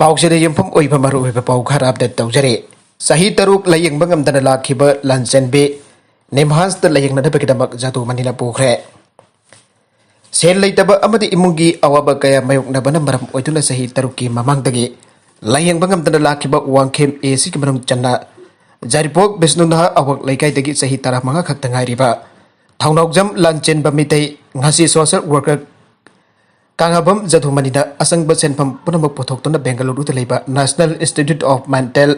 ꯄꯥꯎꯁꯤꯗ ꯌꯨꯝꯐꯝ ꯑꯣꯏꯕ ꯃꯔꯨꯑꯣꯏꯕ ꯄꯥꯎ ꯈꯔ ꯑꯞꯗꯦꯠ ꯇꯧꯖꯔꯤ꯫ ꯆꯍꯤ 6 ꯂꯥꯌꯦꯡꯕ ꯉꯝꯗꯅ ꯂꯥꯛꯈꯤꯕ ꯂꯟꯆꯦꯟꯕꯤ ꯅꯤꯝꯍꯥꯟꯁꯇ ꯂꯥꯌꯦꯡꯅꯅꯕꯒꯤꯗꯃꯛ ꯖꯥꯗꯨ ꯃꯅꯤꯅ ꯄꯨꯈ꯭ꯔꯦ꯫ ꯁꯦꯜ ꯂꯩꯇꯕ ꯑꯃꯗꯤ ꯏꯃꯨꯡꯒꯤ ꯑꯋꯥꯕ ꯀꯌꯥ ꯃꯥꯌꯣꯛꯅꯕꯅ ꯃꯔꯝ ꯑꯣꯏꯗꯨꯅ ꯆꯍꯤ 6ꯀꯤ ꯃꯃꯥꯡꯗꯒꯤ ꯂꯥꯌꯦꯡꯕ ꯉꯝꯗꯅ ꯂꯥꯛꯈꯤꯕ ꯋꯥꯡꯈꯦꯝ ꯑꯦꯁꯤꯒꯤ ꯃꯅꯨꯡ ꯆꯟꯅ ꯖꯥꯔꯤꯄꯣꯛ ꯕꯤꯁꯅꯨꯅꯥꯍ ꯑꯋꯥꯛ ꯂꯩꯀꯥꯏꯗꯒꯤ ꯆꯍꯤ 15 ꯈꯛꯇ ꯉꯥꯏꯔꯤꯕ ꯊꯧꯅꯥꯎꯖꯝ ꯂꯥꯟꯆꯦꯟꯕ ꯃꯤꯇꯩ ꯉꯁꯤ ꯁꯣꯁꯤꯌꯦꯜ ꯋꯥꯔꯀꯔ ꯀꯥꯡꯉꯥꯕꯝ ꯖꯥꯗꯨꯃꯅꯤꯗ ꯑꯁꯪꯕ ꯁꯦꯟꯐꯝ ꯄꯨꯝꯅꯃꯛ ꯄꯨꯊꯣꯛꯇꯨꯅ ꯕꯦꯡꯒꯂꯨꯔꯨꯗ ꯂꯩꯕ national institute of mental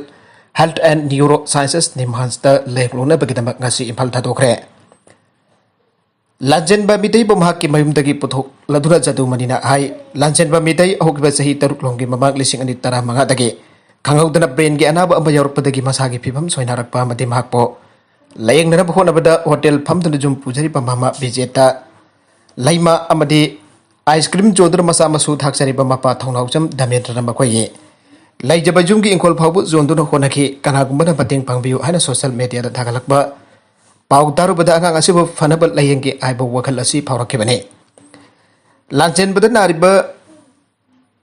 health and neuro sciences ꯅꯤꯝꯍꯥꯟꯁꯇ ꯂꯥꯌꯦꯡꯂꯨꯅꯕꯒꯤꯗꯃꯛ ꯉꯁꯤ ꯏꯝꯐꯥꯜ ꯊꯥꯗꯣꯛꯈ꯭ꯔꯦ꯫ ꯂꯥꯟꯆꯦꯟꯕ ꯃꯤꯇꯩꯕꯨ ꯃꯍꯥꯛꯀꯤ ꯃꯌꯨꯝꯗꯒꯤ ꯄꯨꯊꯣꯛꯂꯗꯨꯅ ꯖꯥꯗꯨꯃꯅꯤꯅ ꯍꯥꯏ ꯂꯥꯟꯆꯦꯟꯕ ꯃꯤꯇꯩ ꯍꯧꯈꯤꯕ ꯆꯍꯤ 6 ꯂꯣꯝꯒꯤ ꯃꯃꯥꯡ 2015ꯗꯒꯤ ꯈꯪꯍꯧꯗꯅ ꯕ꯭ꯔꯦꯟꯒꯤ ꯑꯅꯥꯕ ꯑꯃ ꯌꯥꯎꯔꯛꯄꯗꯒꯤ ꯃꯁꯥꯒꯤ ꯐꯤꯚꯝ ꯁꯣꯏꯅꯥꯔꯛꯄ ꯑꯃꯗꯤ ꯃꯍꯥꯛꯄꯨ ꯂꯥꯌꯦꯡꯅꯅꯕ ꯍꯣꯠꯅꯕꯗ ꯍꯣꯇꯦꯜ ꯐꯝꯗꯨꯅ ꯌꯨꯝ ꯄꯨꯖꯔꯤꯕ ꯃꯃꯥ ꯕꯤꯖꯦꯇꯥ ꯂꯩꯃ ꯑꯃꯗꯤ आइसक्रीम जोदुना मसा मसू थाक्चरिबा मपा थौनाउजम धमेन्द्रना मखोयि लैजबा जुमगी इंखोल फावबु जोंदुना होनाखि कनागुम्बना मतेंग पांगबियु हाइना सोशल मीडिया दा थागलकबा पाउ तारुबदा आंगांग असिबु फनबा लयेंगी आइबो वखल असि फावरखिबने। लांचेनबदा नारिबा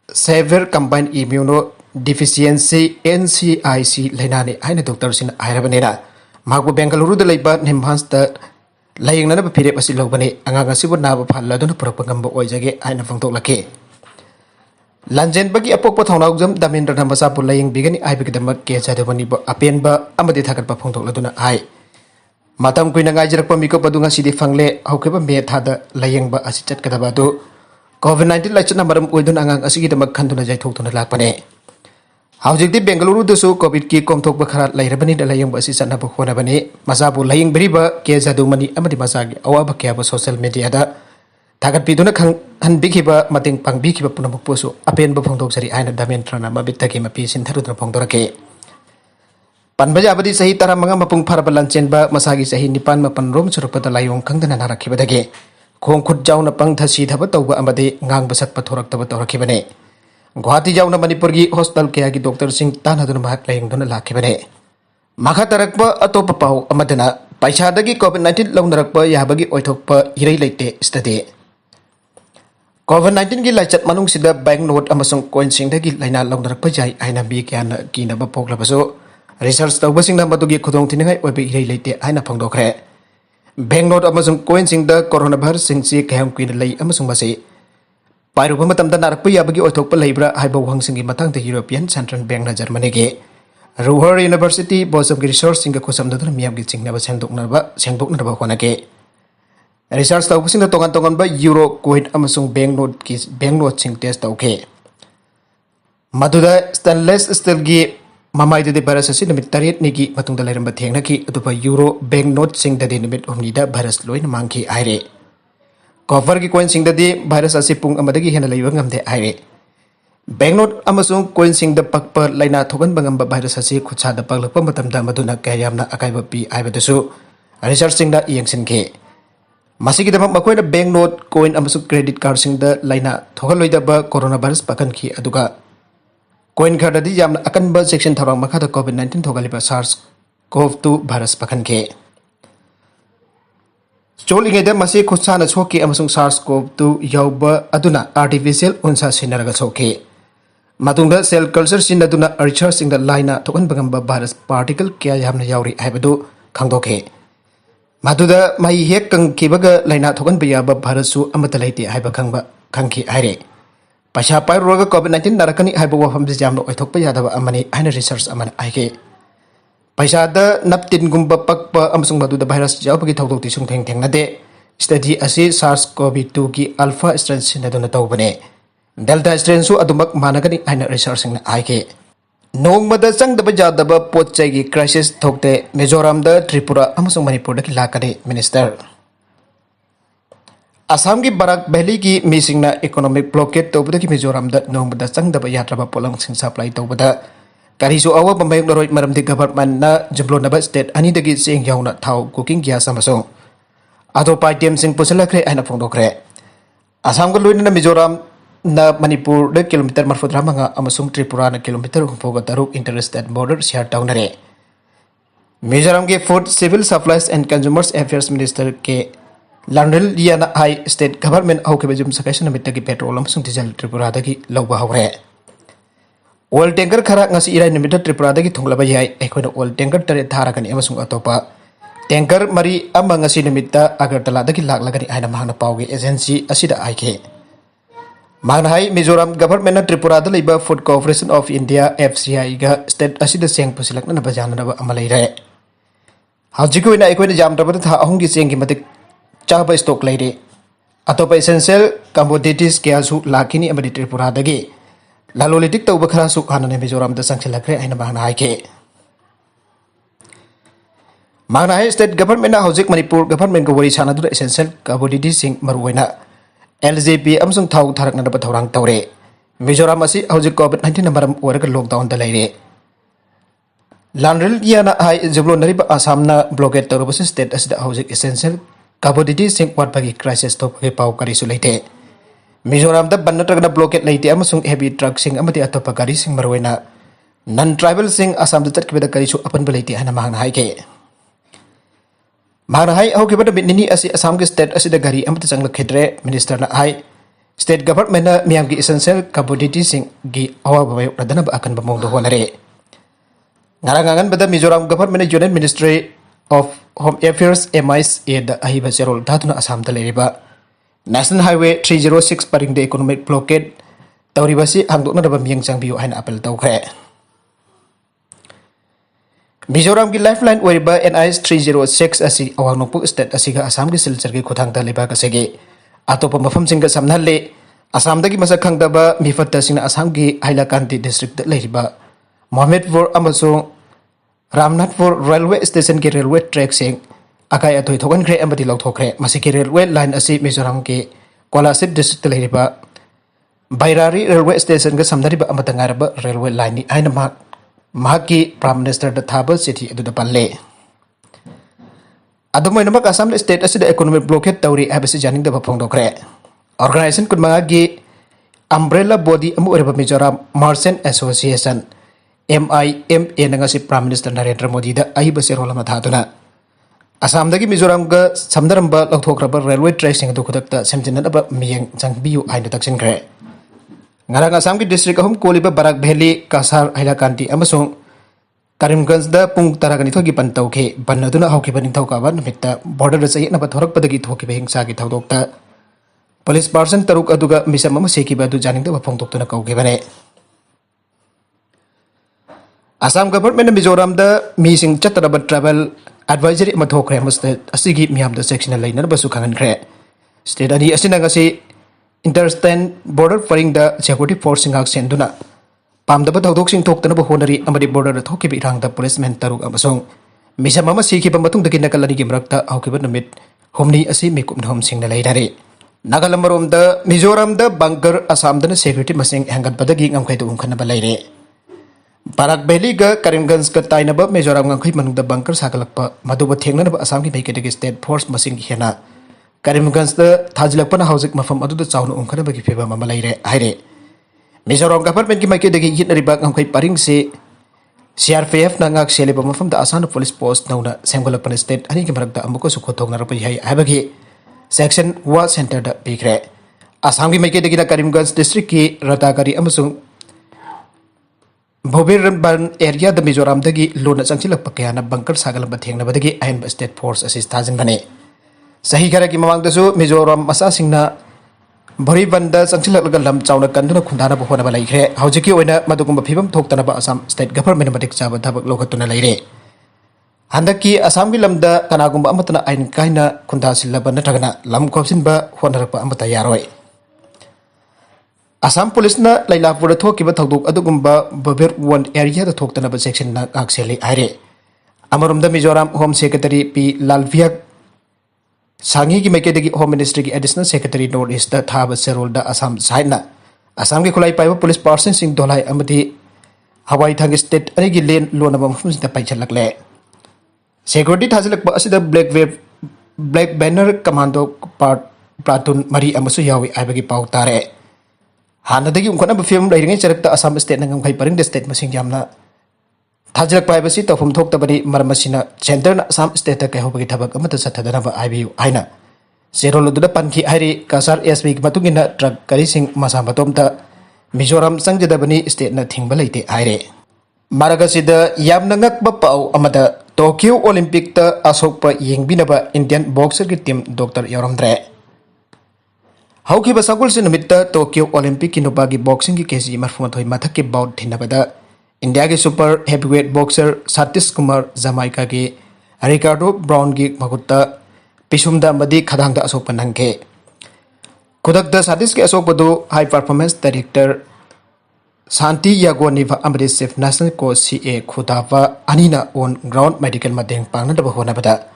severe combined immunodeficiency NCIC लैनानि हाइना डॉक्टर सिन आइरबनेना मागु बेंगलुरुदा लैबा निम्हांसदा ꯂꯥꯌꯦꯡꯅꯅꯕ ꯐꯤꯔꯦꯞ ꯑꯁꯤ ꯂꯧꯕꯅꯤ ꯑꯉꯥꯡ ꯑꯁꯤꯕꯨ ꯅꯥꯕ ꯐꯍꯜꯂꯗꯨꯅ ꯄꯨꯔꯛꯄ ꯉꯝꯕ ꯑꯣꯏꯖꯒꯦ ꯍꯥꯏꯅ ꯐꯣꯡꯗꯣꯛꯂꯛꯈꯤ꯫ ꯂꯥꯟꯆꯦꯟꯕꯒꯤ ꯑꯄꯣꯛꯄ ꯊꯧꯅꯥꯎꯖꯝ ꯗꯥꯃꯦꯟꯗ꯭ꯔꯅ ꯃꯆꯥꯕꯨ ꯂꯥꯌꯦꯡꯕꯤꯒꯅꯤ ꯍꯥꯏꯕꯒꯤꯗꯃꯛ ꯀꯦ ꯖꯥꯗꯨꯃꯅꯤꯕꯨ ꯑꯄꯦꯟꯕ ꯑꯃꯗꯤ ꯊꯥꯒꯠꯄ ꯐꯣꯡꯗꯣꯛꯂꯗꯨꯅ ꯍꯥꯏ ꯃꯇꯝ ꯀꯨꯏꯅ ꯉꯥꯏꯖꯔꯛꯄ ꯃꯤꯀꯨꯞ ꯑꯗꯨ ꯉꯁꯤꯗꯤ ꯐꯪꯂꯦ ꯍꯧꯈꯤꯕ ꯃꯦ ꯊꯥꯗ ꯂꯥꯌꯦꯡꯕ ꯑꯁꯤ ꯆꯠꯀꯗꯕ ꯑꯗꯨ COVID-19 ꯂꯥꯏꯆꯠꯅ ꯃꯔꯝ ꯑꯣꯏꯗꯨꯅ ꯑꯉꯥꯡ ꯑꯁꯤꯒꯤꯗꯃꯛ ꯈꯟꯗꯨꯅ ꯌꯩꯊꯣꯛꯇꯨꯅ ꯂꯥꯛꯄꯅꯦ꯫ ꯍꯧꯖꯤꯛꯇꯤ ꯕꯦꯡꯒꯂꯨꯔꯨꯗꯁꯨ कोविडकी कोमथोकपा खरा लैरबनिना लायेंब असि चꯠनबा होनबनी मसाबु लायेंबरिबा के जादुमनी अमदि मसागी अवाबा क्याबा सोशल मीडियादा थागतपिदुना हनबिखिबा मतेंग पांगबिखिबा पुनमुकपुसु अपेनबा फोंदोकसरी आइना दामेंट्रना मबितकी मपि सिंथरुदना फोंदोरके। पनबजाबदी सही 15 मपुंग फरबा लांचेनबा मसागी सही 9 रोम सुरपदा लायोंग खंगदना नारखिबदगे खोंग खुद जाउना पंगथा सीधबा तौबा अमदि ngang सत्पा थोरक्तबा तौरखिबने। गुवाहाटी जाउना मणिपुर की हॉस्पिटल कया की डॉक्टर सिंह तानदुना महक लायेंगदुना लाखिबने। मखा तरकपा अतोपा पाउ अमदना पैसादगी COVID-19 लौनरकपा याबगी ओइथोकपा इरै लैते स्टडी COVID-19 की लाइचत मनुंगसिदा बैंक नोट अमसुंग कोइन सिंगदगी लाइना लौनरकपा जाय आइना बी क्याना कीनबा पोकलबसु रिसर्च तौबसिंगना मदुगी खुदोंथिनिंगाय ओइबे इरै लैते आइना फंगदोखरे। बैंक नोट अमसुंग कोइन सिंगदा कोरोना भाइरस सिंगसि कयम कुइन लೈ अमसुंग मसे पाइरुबा मतमदा नारकपा याबगी ओइथोकपा लैब्रा हाइबा वहंसिंगी मतंगदा यूरोपियन सेंट्रल बैंक ना जर्मनी के रूहर यूनिवर्सिटी बोसम की रिसर्च सिंगा खुसमदुना मियामगी चिंगनबा सेंगदोकनबा होनके। रिसर्च तौबसिंगदा तोगान तोगानबा यूरो कोइन अमसुंग बैंक नोट सिंग टेस्ट तौके मदुदा स्टेनलेस स्टील की ममाइददि भाइरस असि नमित 8 निगी मतुंगदा लैरंबा थेंगनकी अदुबा यूरो बैंक नोट सिंगददि नमित 9 भाइरस लोइन मांगखि आइरे। कॉपर की कोइन सिंगददि भाइरस असि पुंग अमदगी हेना लैबा ngamde आइरे। बैंक नोट अमसुंग कोइन सिंगदा पकपा लाइना थोगनबा ngamba भाइरस असि खुदसादा पगलकपा मतमदा मदुना कयामना अकाइबा पि आइबदसु रिसर्च सिंगदा येंगसिनखे। मसिगिदमक मखोइना बैंक नोट कोइन अमसुंग क्रेडिट कार्ड सिंगदा लाइना थोगलोइदबा कोरोना भाइरस पकनखि अदुगा कोइन खरददि यामना अकनबा सेक्शन थौरांग मखादा COVID-19 थोगलिबा SARS-CoV-2 भाइरस पकनखे। चोलिंगेदा मसे खुदसाना सोके अमसुंग SARS-CoV-2 याउबा अदुना आर्टिफिशियल उनसा सिनरगा सोके मतुंगदा सेल कल्चर सिनदुना रिसर्च सिंगदा लाइना थोगनबगंबा भाइरस पार्टिकल क्या यामना याउरी हाइबदु खंगदोके मदुदा मई हेक कंखिबगा लाइना थोगनबा याबा भाइरससु अमता लैते हाइबा खंखि हाइरे। पैसा पाइरुरगा COVID-19 नारकनी हाइबा वफमदि यामना ओइथोकपा यादबा अमनी हाइना रिसर्च अमना आइके। पैसादा नपतिनगुम्बा पकपा अमसुंग मदुदा भाइरस यावबगी थौदोकति सुंथेंग थेंगनदे स्टडी असि SARS-CoV-2 की अल्फा स्ट्रेन सिनदुना तौबने डेल्टा स्ट्रेन सु अदुमक मानगनी हाइना रिसर्च सिंगना आइके। नोंगमदा चंगदबा यादबा पोतचैगी क्राइसिस थोकते मिजोरामदा त्रिपुरा अमसुंग मणिपुरदगी लाकने मिनिस्टर। असम की बराक वैली की मीसिंगना इकोनॉमिक ब्लॉकेट तौबदगी मिजोरामदा नोंगमदा चंगदबा यात्रबा पोलंगसिंग सप्लाई तौबदा करीसु अवाबा मायोक्नरोय मरमदि गवर्नमेंटना जुम्लोनबा स्टेट अनिदगी चेंग याउना थाव कुकिंग ग्यास अमसुंग अतोपा आइटमसिंग पुसलखरे आइना फोंदोखरे। असमगा लोइनना मिजोराम ना मणिपुर किलोमीटर 35 अमसुंग Tripura kilometre 34 inter state border share तौनरे। मिजोराम के food civil supplies and consumers affairs minister K Lalrinliana हाई स्टेट गवर्नमेंट हौखिबा जुम सकाइसन नमितगी पेट्रोल अमसुंग डीजल त्रिपुरादगी लौबा हौरे। oil tanker khara ngasi irai nimita Tripura dagi thunglaba yai ekhona oil tanker tare tharagani amasung atopa tanker mari ama ngasi nimita Agartala dagi laklagani aina mahana pauge agency asida aike Magna hai Mizoram government Tripura da liba Food Corporation of India FCI ga state asida seng pusilakna na bajana na amalai re hajiko ina ekwena jam tabata tha ahung gi seng gi matik chaba stock leire atopa essential commodities kya su lakini amadi Tripura dagi lalolitik tauba khara su hanane Mizoram da sangsilakre aina magna hai ke magna hai state government na hojik Manipur government ko wari sana du essential commodities sing maruwaina LJP amsung thau tharak na ba thorang tawre Mizoram asi hojik COVID-19 na maram warga lockdown da leire Landril yana hai jublo nariba Assam na blockade tawba state asida hojik essential commodities sing wat bagi crisis to ke pau kari su leite Mizoram da ban natragna blockade leite amasung heavy truck sing amati atopa gari sing marwena non tribal sing Assam da chatkibeda kari su apan beleite hana mahang hai ke mahang hai au kibeda nini asi Assam ke state asida gari amati changla khedre minister na hai state government na miam gi essential commodity sing gi awa bayo radana ba akan bamong do honare ngarangangan beda Mizoram government union ministry of home affairs MIS da ahiba serol datuna Assam da leriba National Highway 306 paring the economic blockade tawribasi hangdokna daba miyang changbiyo haina apel tawkre Mizoram ki lifeline wariba NIS 306 asi awang nokpuk state asiga Assam ki silchar ki khotang ta leba kasege atopa mafam singga samnalle Assam dagi masa khangdaba mifatta singna Assam ki Hailakandi district leriba Mohammedpur amasung Ramnathpur railway station ki railway track sing akai atoi thogan kre amati lokthokre masiki railway line asi Mizoram ki Kolasip district leriba Bairari railway station ga samnariba amata ngaraba railway line ni aina mahaki prime minister da thaba city adu da palle adumoina mak Assam state asida economic blockade tawri abasi janing da phong dokre organization kunma gi umbrella body amu reba Mizoram merchant association MIMA nangasi prime minister Narendra Modi da ahiba serol ma thaduna Assam dagi Mizoram ga samdaramba lokthokraba railway track sing du khudakta semjinna ba miyang jangbiu aina taksin kre ngarang Assam ki district ahum koliba Barak Valley Kasar Hailakandi amasung Karimganj da pung taragani thogi pantauke banaduna hauki baning thauka namitta border chai na bathorak padagi thoki behingsa ki thaudokta police person taruk aduga misam ama seki badu janing da phong toktuna kauke bane Assam government Mizoram da mising chatraba travel advisory ma thokre muste asigi miam da section lainer basu khangan kre state ani asina ngasi interstate border faring da security force singak senduna pamdaba thodok sing thoktana ba honari amadi border da thoki bi rang da policeman taruk amasung misam ama siki ba matung da kinakalani gi mrakta aukiba namit homni asi mikum hom sing na laidare nagalamrom da Mizoram da bunker Assam da security masing hangat badagi ngamkhai du umkhana ba laire Barak Valley ga Karimganj ka tainaba Mizoram ngamkhai manung da bunker sakalakpa maduba thengna ba Assam ki baikadagi state force masing hena Karimganj da thajilakpana haujik mafam adu da chawnu umkhana ba ki pheba ma laire haire Mizoram government ki maikadagi yitnariba ngamkhai paring se CRPF na ngak seleba mafam da Asana police post nauna semgolapana state ani ki marakta amuko su khothong narapa hai habagi section 1 center da bigre Assam ki maikadagi na Karimganj district ki Ratagari amasung Bobirban area da Mizoram dagi lona changchilak pakayana bunker sagalamba thengna badagi ain state force assist thajin bane sahi gara ki mamang dasu Mizoram masa singna bori banda changchilak laga lam chawna kanduna khundana ba hona ba laikre haujiki oina madugumba phibam thoktana ba Assam state government madik chaba thabak lokatuna laire handaki Assam ki lamda kanagumba amatana ain kaina khunda silaba natragana lam khopsin ba honarpa amata yaroi Assam police na Lailapur thokiba thodok adugumba Babir one area da thoktana ba section na akseli aire amarum da Mizoram home secretary P Lalviak sangi ki maikadagi home ministry ki additional secretary north east da thaba serol da Assam saina Assam ki khulai paiba police person sing dolai amati Hawaii thang state ani gi len lona ba mafum da paichalakle security thajilak ba asida black banner commando part platoon mari amasu yawi aibagi pau tare Hanadagi umkana ba film lairingai charakta Assam state nangam khai paring state masing jamna thajak pai basi tawfum thok tabani marmasina center na Assam state ka hobagi thabak amata sathadana ba IBU aina zero loduda panki hari kasar SB ki matungina truck kari sing masa batomta Mizoram sangjadabani state na thingba leite aire. Maragasida yamna ngakba pau amada Tokyo Olympic ta asokpa yengbinaba Indian boxer ki team Dr. Yoramdre. Haukiba sagul se numitta Tokyo Olympic ki nupagi boxing ki kesi marfumathoi mathak ki bout thinabada India ki super heavyweight boxer Satish Kumar Jamaica ki Ricardo Brown ki magutta pisumda madi khadangda asokpa nangke. Kudakda Satish ki asokpadu high performance director Santi Yagoniva Amrit Chief National Coach CA Khudava Anina on ground medical madeng pangna da bahona bada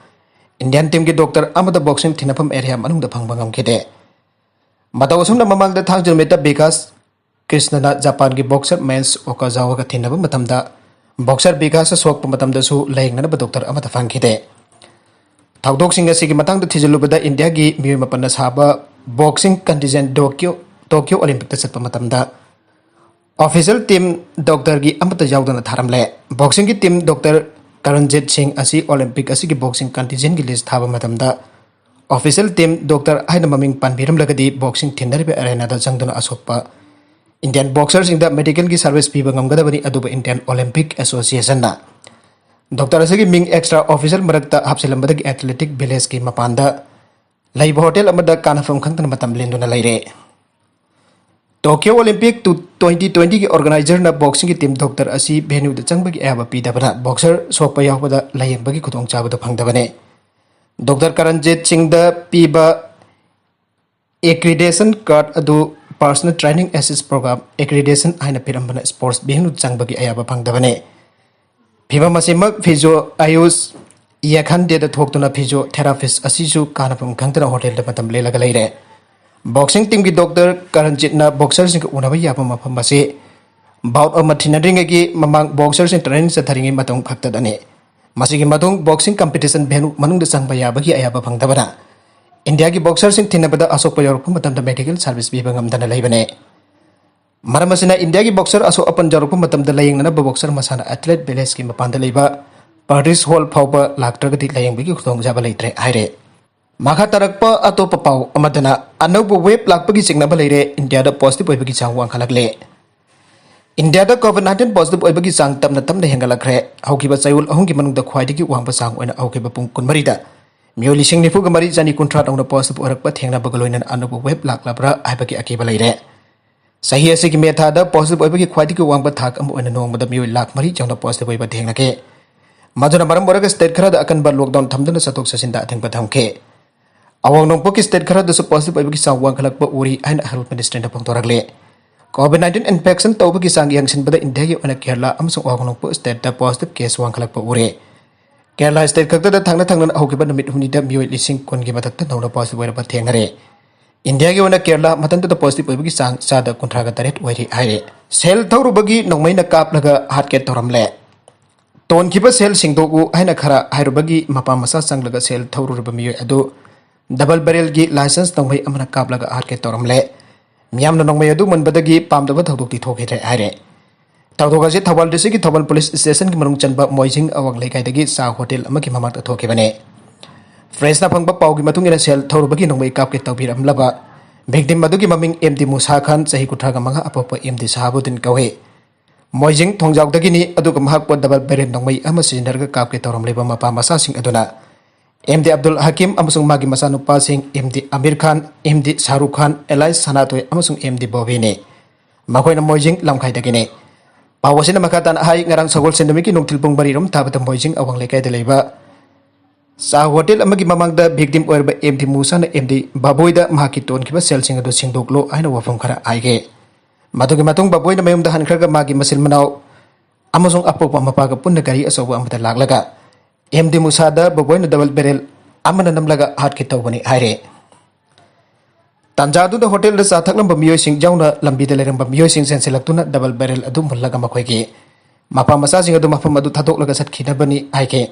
Indian team ki doctor amada boxing thinapam area manung da phangbangam kede matawasum na mamang da thang meta Vikas Krishnana Japan ki boxer men's Okazawa ka thinaba matamda boxer Vikas sokpa matamda su laing na ba doctor amada phang kede thawdok singa sigi matang da thijulubada India ki miyoy mapanna saba boxing contingent Tokyo Olympic ta satpa matamda Official team Dr. Gi amata yaudana tharamle boxing ki team Dr. Karanjit Singh asi Olympic asi ki boxing contingent ki list thaba matamda official team Dr. Aina maming panbiram lagadi boxing thinaribe arena da jangduna asokpa Indian boxers in the medical ki service piba ngamgadabani aduba Indian Olympic Association na Dr. Asagi ming extra official marakta hapsilambada ki athletic village ki mapanda laiba hotel amada kanafam khangtana matam lenduna laire Tokyo Olympic 2020 की organizer na boxing की team doctor asi venue da changbagi aba pidabana boxer sokpa yawbada layengbagi khutong chabada phangdabane Dr. Karanjit Singh da piba accreditation card adu personal training assist program accreditation aina pirambana sports venue changbagi aba phangdabane piba masimak physio ayus yakhan de da thoktuna physio therapist asi su kanapam khangtana hotel da matam lelaga leire Boxing team ki Dr. Karanjit na boxer sing unaba yapa mafam base bout of mathinaring ki mamang boxer sing training sa tharingi matong phakta dane masigi matong boxing competition venue manung da sangba yaba ki ayaba phangdabana India ki boxer sing thinabada asok payorku matam da medical service bi bangam dana leibane maramasina India ki boxer asok apan jarukku matam da layeng na boxer masana athlete village ki mapanda leiba parties hall phawba laktragati layeng bi ki khutong jaba leitre aire Maka tarakpa atau papau amadana anaubu web lakpagi singnaba leire India da positive oibagi sang wang khalakle India da COVID-19 positive oibagi sang tamna hengalakre haukiba sayul ahungki manung da khwaidagi wang pasang oina haukiba pung kunmarida mio lising nifu gamari jani kontrat ongna positive orakpa thengna bagaloinan anaubu web laklabra aibagi akiba leire sahi asigi metha da positive oibagi khwaidagi wang ba thak am oina nongmada mio lak mari jangna positive oiba thengnake maduna maram boraga state khara da akan ba lockdown thamdana satok sasinda athengba thamke Awang nong poki state khara da positive oibagi sang wang khalakpa uri aina health ministry da pangtoragle COVID-19 infection tawbagi sang yang sinbada India ki ona Kerala amsung awang nong po state da positive case wang khalakpa uri Kerala state khakta da thangna aukiba namit huni da mioi lising kon gi matakta nongna positive oira thengare India ki ona Kerala matanta da positive oibagi sang sada kontraga taret oiri aire sel thawrubagi nongmaina kaplaga hatke toramle ton kiba sel singdogu aina khara hairubagi mapa masa sanglaga sel thawruba mioi adu double barrel gi license nongmai amana kaplaga harke toramle miyamna nongmai adu manbadagi pamdaba thawdokti thokhe haire thawdoga je thawal district ki thawal police station ki manung chanba moijing awang lekai dagi sa hotel amaki mamak thokhe bane fresh na phangba pau gi matung ina sel thawrubagi nongmai kapke tawbiram laba victim madugi maming MD Musa Khan sahi kuthraga manga apopa MD Sahabuddin kawe moijing thongjaw dagi ni aduga mahak po double barrel nongmai ama sinarga kapke toramle ba mapa masa sing aduna MD Abdul Hakim amasung magi masanupa sing MD Amir Khan, MD Shahrukh Khan, Elias Sanatoy amasung MD Bobby ne. Makoy na moijing lamkay dagine. Pawasin na makatan ay ngarang sagol sendamiki nung tilpong barirom tabat ang moijing awang lekay dalayba. Sa hotel amagi mamangda victim or ba MD Musa na MD Baboy da mahakiton kiba sel sing ado sing doklo ay na wafong kara ayke. Matugi matong baboy na mayong dahan kraga magi masil manaw amasung apok pamapagapun na gari asawa ang matalaglaga. MD Musa da baboy na double barrel amana namlaga hat kita wani haire tanjadu da hotel da sathak lam bamiyo sing jauna lambi da lerang bamiyo sing senselak double barrel adum mullaga makhoi ge mapa masa sing adu mafam adu thadok laga sat khina bani aike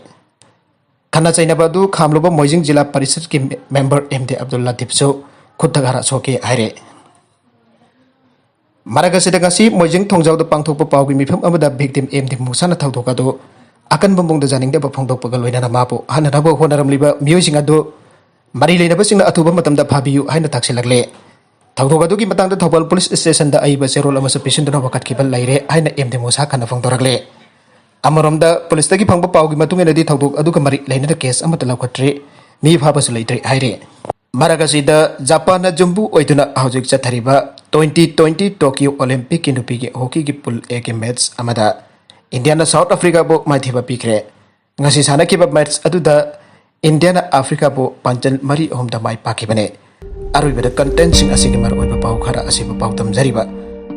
khana chaina badu khamloba moijing jila parishad ki member MD Abdul Latif so khutagara soke haire maraga sidanga si moijing thongjaw da pangthok pa pawgi mifam amada victim MD Musa na thawdoka do akan bumbung da janing da bapongdok pagaloi na mapo hana rabo honaram liba mioi sing adu mari leina basing na atuba matam da phabiyu haina taksilagle थौदोक अदुगी मतंग Thoubal police station दा अइबा सेरोल अमसु पिसिंदना वकटखिबा लैरे हाइना एमदे मोसा खाना फोंदोरगले अमरोमदा police तगी फंगबा पाउगी मतुंगेनदी थौदोक अदुगा मरि लैना case अमत लौखट्रे मी फाबसु लैत्रे हाइरे मरगसिदा Japan जुम्बु ओइदुना हौजिक चथरिबा 2020 Tokyo Olympic की नुपी की हॉकी की पुल ए के मैच अमदा इंडिया साउथ अफ्रीका बो माइथिबा पीखरे ngasi सानखिबा मैच अदुदा इंडिया अफ्रीका बो पंचल मरी अहमदा माइ पाखिबने अरुइबदा कंटेंट सिंग असिगे मर ओइबा पाउ खरा असिबा पाउ तमजरिबा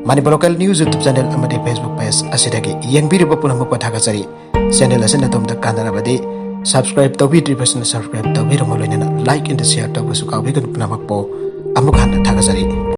Manipur local news YouTube channel अमदि फेसबुक पेज असिदगी यंगबिरिबा पुनमक पथागजरी चैनल असना तोमदा कानरबदि सब्सक्राइब तौबिद्रिबसना सब्सक्राइब तौबिरमो लोइनना लाइक एंड शेयर तौबसु काउबिगन पुनमक पो अमुक हाना थागजरी।